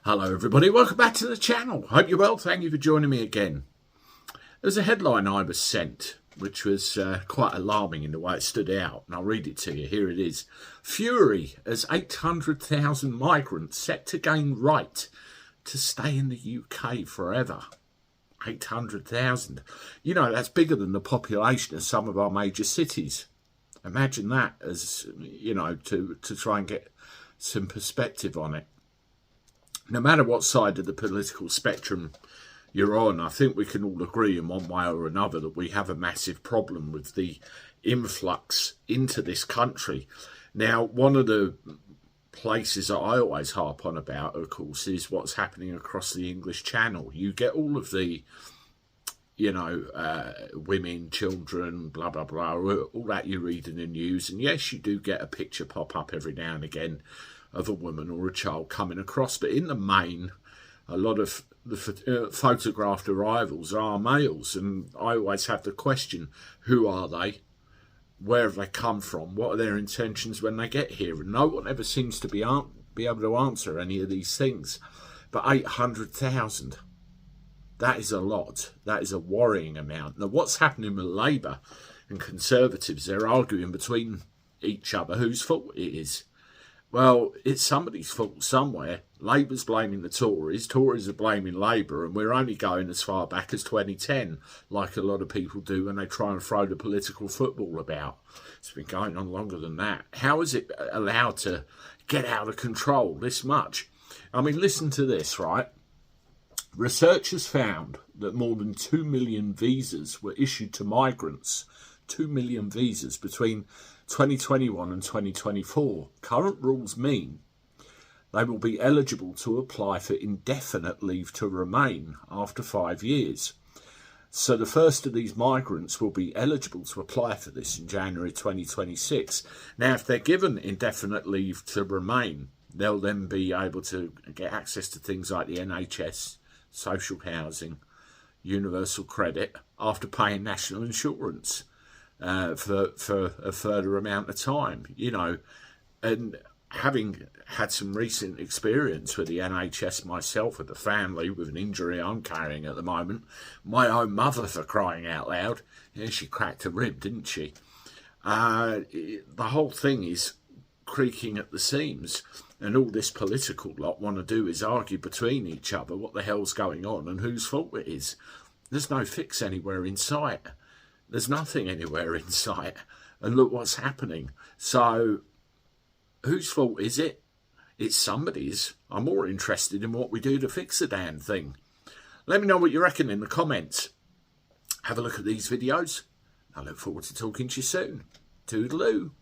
Hello everybody, welcome back to the channel. Hope you're well, thank you for joining me again. There's a headline I was sent which was quite alarming in the way it stood out, and I'll read it to you. Here it is. Fury as 800,000 migrants set to gain right to stay in the UK forever. 800,000. You know, that's bigger than the population of some of our major cities. Imagine that as, you know, to try and get some perspective on it. No matter what side of the political spectrum you're on, I think we can all agree in one way or another that we have a massive problem with the influx into this country. Now, one of the places that I always harp on about, of course, is what's happening across the English Channel. You get all of the, you know, women, children, blah, blah, blah, all that you read in the news. And yes, you do get a picture pop up every now and again of a woman or a child coming across. But in the main, a lot of the photographed arrivals are males. And I always have the question, who are they? Where have they come from? What are their intentions when they get here? And no one ever seems to be able to answer any of these things. But 800,000, that is a lot. That is a worrying amount. Now, what's happening with Labour and Conservatives? They're arguing between each other whose fault it is. Well, it's somebody's fault somewhere. Labour's blaming the Tories are blaming Labour, and we're only going as far back as 2010, like a lot of people do when they try and throw the political football about. It's been going on longer than that. How is it allowed to get out of control this much? I mean, listen to this, right? Researchers found that more than 2 million visas were issued to migrants. 2 million visas between 2021 and 2024. Current rules mean they will be eligible to apply for indefinite leave to remain after 5 years. So the first of these migrants will be eligible to apply for this in January 2026. Now, if they're given indefinite leave to remain, they'll then be able to get access to things like the NHS, social housing, universal credit, after paying national insurance for a further amount of time, you know. And having had some recent experience with the NHS myself, with a family with an injury I'm carrying at the moment, my own mother, for crying out loud, yeah, she cracked a rib, didn't she? The whole thing is creaking at the seams, and all this political lot want to do is argue between each other what the hell's going on and whose fault it is. There's no fix anywhere in sight. There's nothing anywhere in sight. And look what's happening. So, whose fault is it? It's somebody's. I'm more interested in what we do to fix the damn thing. Let me know what you reckon in the comments. Have a look at these videos. I look forward to talking to you soon. Toodaloo.